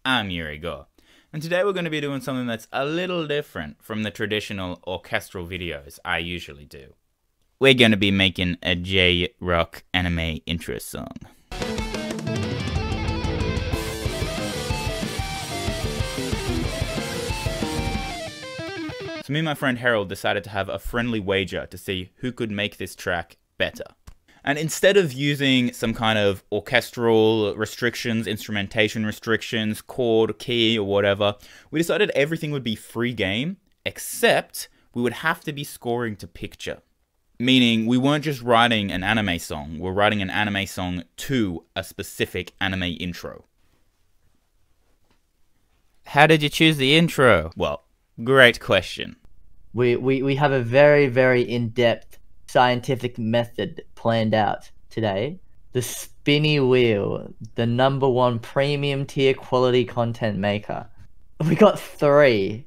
I'm Yuri Go, and today we're going to be doing something that's a little different from the traditional orchestral videos I usually do. We're going to be making a J-Rock anime intro song. So me and my friend Harold decided to have a friendly wager to see who could make this track better. And instead of using some kind of orchestral restrictions, instrumentation restrictions, chord, key, or whatever, we decided everything would be free game, except we would have to be scoring to picture. Meaning we weren't just writing an anime song, we're writing an anime song to a specific anime intro. How did you choose the intro? Well, great question. We have a very in-depth scientific method planned out today. The Spinny Wheel, the #1 premium tier quality content maker. We got three.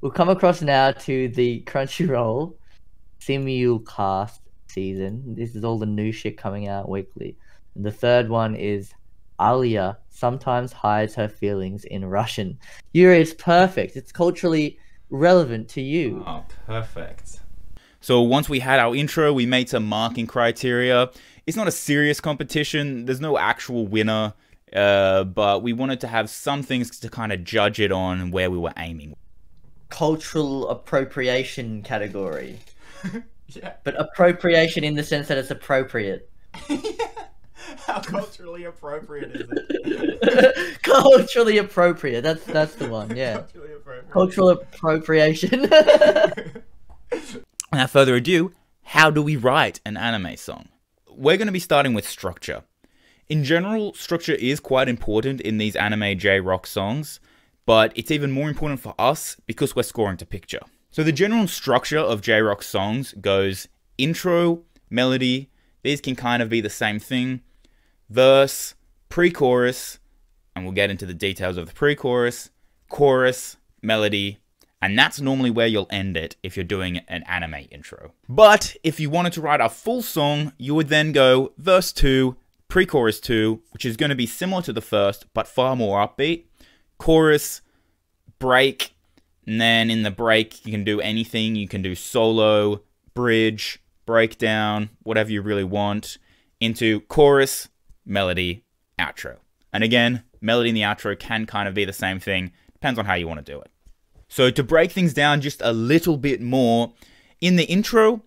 We'll come across now to the Crunchyroll Simulcast season. This is all the new shit coming out weekly. And the third one is Alia sometimes hides her feelings in Russian. Yuri, it's perfect. It's culturally relevant to you. Oh, perfect. So once we had our intro, we made some marking criteria. It's not a serious competition. There's no actual winner, but we wanted to have some things to kind of judge it on where we were aiming. Cultural appropriation category. Yeah. But appropriation in the sense that it's appropriate. How culturally appropriate is it? Culturally appropriate. That's the one, yeah. Culturally appropriate. Cultural appropriation. Without further ado, how do we write an anime song? We're going to be starting with structure. In general, structure is quite important in these anime J-Rock songs, but it's even more important for us because we're scoring to picture. So the general structure of J-Rock songs goes intro, melody, these can kind of be the same thing, verse, pre-chorus, and we'll get into the details of the pre-chorus, chorus, melody, and that's normally where you'll end it if you're doing an anime intro. But if you wanted to write a full song, you would then go verse 2, pre-chorus 2, which is going to be similar to the first, but far more upbeat, chorus, break, and then in the break you can do anything. You can do solo, bridge, breakdown, whatever you really want, into chorus, melody, outro. And again, melody and the outro can kind of be the same thing, depends on how you want to do it. So to break things down just a little bit more, in the intro,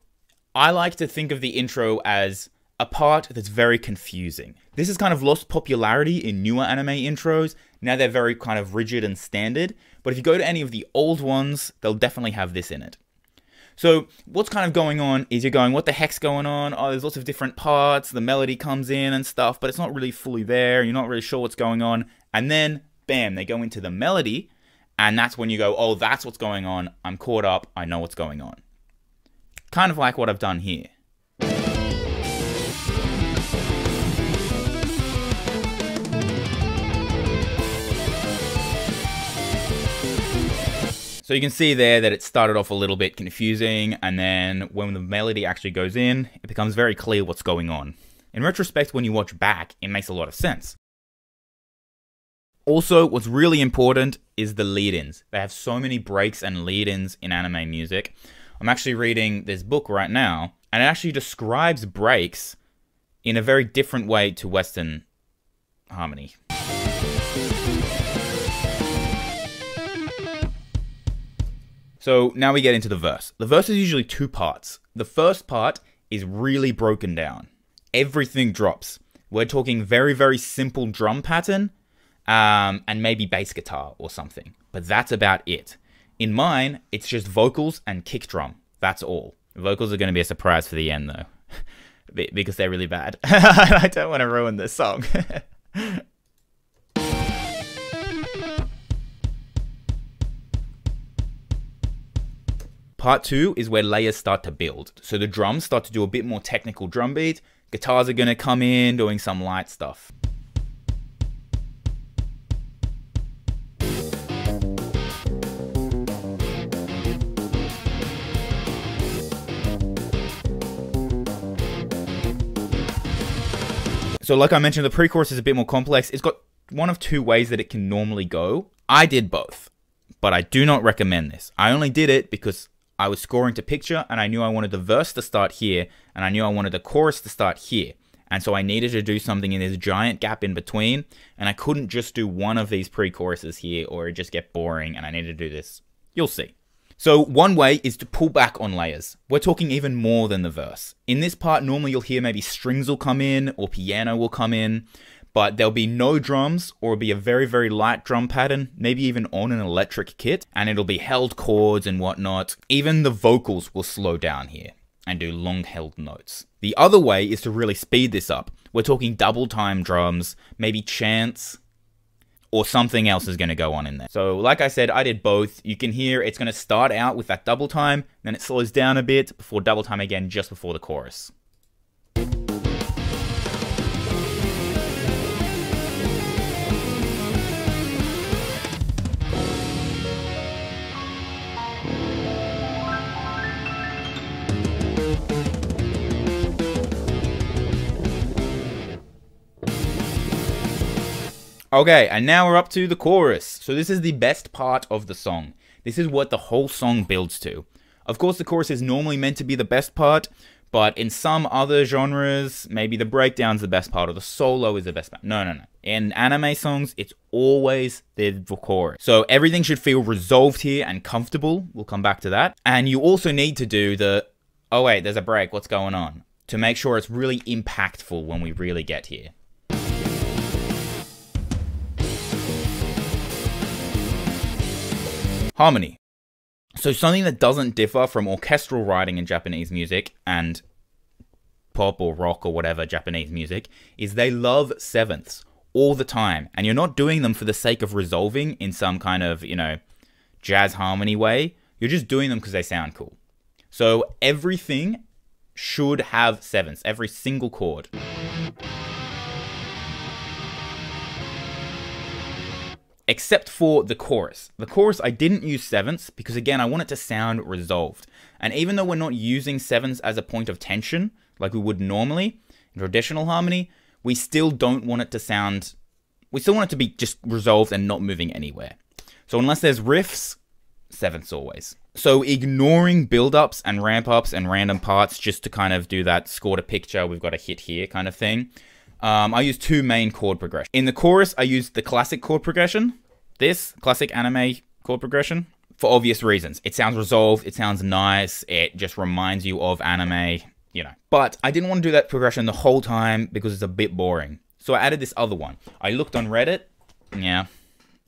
I like to think of the intro as a part that's very confusing. This has kind of lost popularity in newer anime intros. Now they're very kind of rigid and standard, but if you go to any of the old ones, they'll definitely have this in it. So what's kind of going on is you're going, what the heck's going on? Oh, there's lots of different parts, the melody comes in and stuff, but it's not really fully there, you're not really sure what's going on, and then, bam, they go into the melody, and that's when you go, oh, that's what's going on, I'm caught up, I know what's going on. Kind of like what I've done here. So you can see there that it started off a little bit confusing, and then when the melody actually goes in, it becomes very clear what's going on. In retrospect, when you watch back, it makes a lot of sense. Also, what's really important is the lead-ins. They have so many breaks and lead-ins in anime music. I'm actually reading this book right now, and it actually describes breaks in a very different way to Western harmony. So now we get into the verse. The verse is usually two parts. The first part is really broken down. Everything drops. We're talking very simple drum pattern, and maybe bass guitar or something. But that's about it. In mine, it's just vocals and kick drum. That's all. Vocals are going to be a surprise for the end though, because they're really bad. I don't want to ruin this song. Part 2 is where layers start to build. So the drums start to do a bit more technical drum beat. Guitars are going to come in doing some light stuff. So like I mentioned, the pre-chorus is a bit more complex. It's got one of two ways that it can normally go. I did both, but I do not recommend this. I only did it because I was scoring to picture and I knew I wanted the verse to start here and I knew I wanted the chorus to start here. And so I needed to do something in this giant gap in between, and I couldn't just do one of these pre-choruses here or it'd just get boring, and I needed to do this. You'll see. So one way is to pull back on layers. We're talking even more than the verse. In this part, normally you'll hear maybe strings will come in or piano will come in, but there'll be no drums, or it'll be a very, very light drum pattern, maybe even on an electric kit, and it'll be held chords and whatnot. Even the vocals will slow down here and do long held notes. The other way is to really speed this up. We're talking double time drums, maybe chants, or something else is going to go on in there. So like I said, I did both. You can hear it's going to start out with that double time, then it slows down a bit before double time again just before the chorus. Okay, and now we're up to the chorus. So this is the best part of the song. This is what the whole song builds to. Of course, the chorus is normally meant to be the best part, but in some other genres, maybe the breakdown's the best part or the solo is the best part. No. In anime songs, it's always the chorus. So everything should feel resolved here and comfortable. We'll come back to that. And you also need to do the, oh wait, there's a break, what's going on? To make sure it's really impactful when we really get here. Harmony. So something that doesn't differ from orchestral writing in Japanese music and pop or rock or whatever Japanese music is they love sevenths all the time. And you're not doing them for the sake of resolving in some kind of, jazz harmony way. You're just doing them because they sound cool. So everything should have sevenths, every single chord. Except for the chorus. The chorus, I didn't use sevenths because, again, I want it to sound resolved. And even though we're not using sevenths as a point of tension, like we would normally in traditional harmony, we still don't want it to sound... We still want it to be just resolved and not moving anywhere. So unless there's riffs, sevenths always. So ignoring build-ups and ramp-ups and random parts just to kind of do that score to picture, we've got a hit here kind of thing. I use two main chord progressions. In the chorus, I used the classic chord progression. This classic anime chord progression. For obvious reasons. It sounds resolved, it sounds nice, it just reminds you of anime, But I didn't want to do that progression the whole time because it's a bit boring. So I added this other one. I looked on Reddit. Yeah,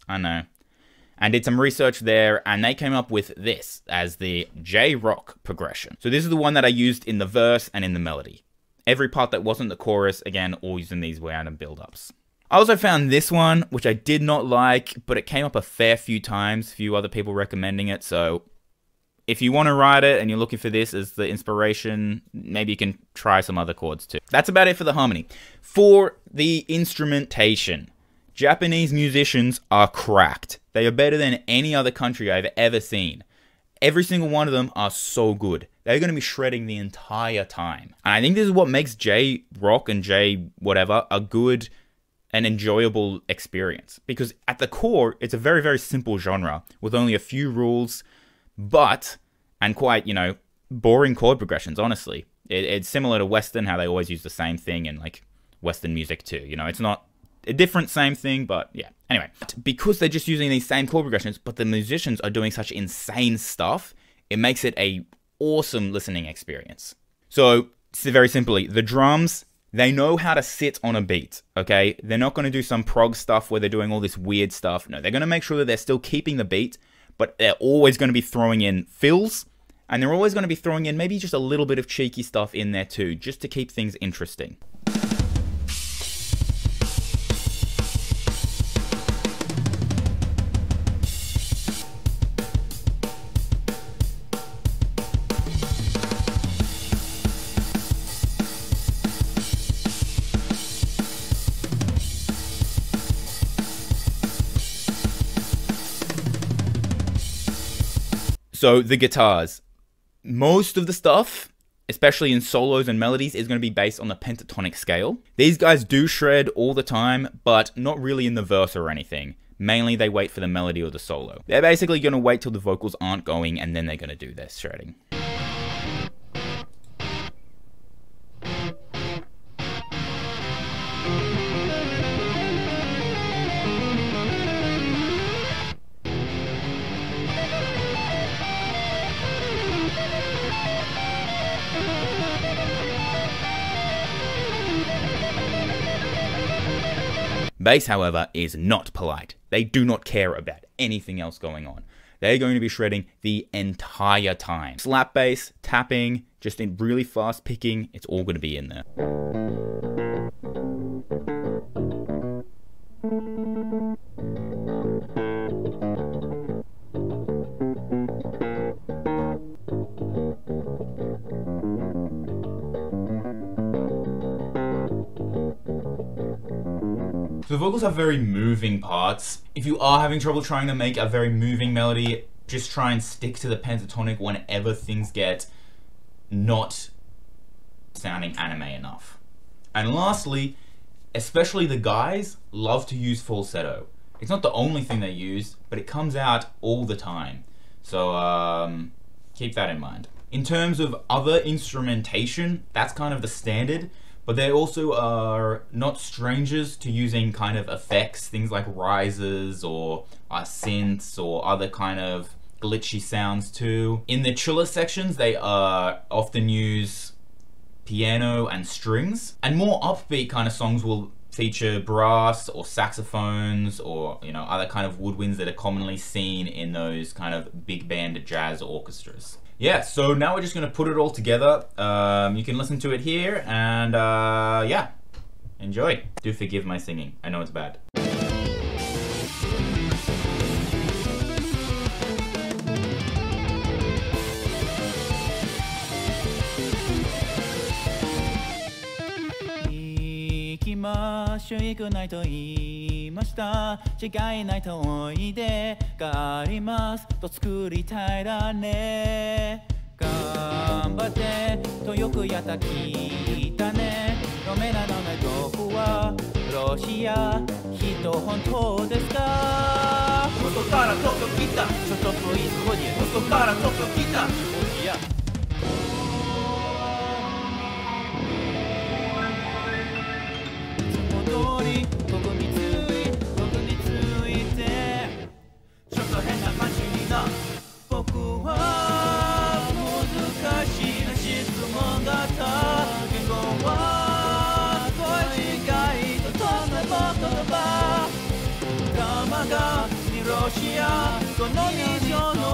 I know. And did some research there, and they came up with this as the J-Rock progression. So this is the one that I used in the verse and in the melody. Every part that wasn't the chorus, again, all using these random build-ups. I also found this one, which I did not like, but it came up a fair few times, a few other people recommending it, so if you want to write it and you're looking for this as the inspiration, maybe you can try some other chords too. That's about it for the harmony. For the instrumentation, Japanese musicians are cracked. They are better than any other country I've ever seen. Every single one of them are so good. They're going to be shredding the entire time. And I think this is what makes J-Rock and J-whatever a good and enjoyable experience. Because at the core, it's a very, very simple genre with only a few rules, and quite, boring chord progressions, honestly. It's similar to Western, how they always use the same thing in, Western music too. It's not a different same thing, but yeah. Anyway, because they're just using these same chord progressions, but the musicians are doing such insane stuff, it makes it a awesome listening experience. So, very simply, the drums, they know how to sit on a beat, okay? They're not going to do some prog stuff where they're doing all this weird stuff. No, they're going to make sure that they're still keeping the beat, but they're always going to be throwing in fills, and they're always going to be throwing in maybe just a little bit of cheeky stuff in there too, just to keep things interesting. So the guitars, most of the stuff especially in solos and melodies, is going to be based on the pentatonic scale. These guys do shred all the time, but not really in the verse or anything. Mainly they wait for the melody or the solo. They're basically going to wait till the vocals aren't going, and then they're going to do their shredding. Bass, however, is not polite. They do not care about anything else going on. They're going to be shredding the entire time. Slap bass, tapping, just in really fast picking, it's all going to be in there. So the vocals have very moving parts. If you are having trouble trying to make a very moving melody, just try and stick to the pentatonic whenever things get not sounding anime enough. And lastly, especially the guys love to use falsetto. It's not the only thing they use, but it comes out all the time. So keep that in mind. In terms of other instrumentation, that's kind of the standard. But they also are not strangers to using kind of effects, things like risers or synths or other kind of glitchy sounds too. In the chiller sections, they often use piano and strings. And more upbeat kind of songs will feature brass or saxophones or, you know, other kind of woodwinds that are commonly seen in those kind of big band jazz orchestras. Yeah, so now we're just going to put it all together. You can listen to it here and yeah, enjoy. Do forgive my singing. I know it's bad. 行くないと言いました。違いないとおいでがありますと作りたいだね。頑張ってとよくやった聞いたね。飲めなのね僕はロシア人本当ですか。外から東京来た外プイズホニー外から東京来たいやロシアこの日常の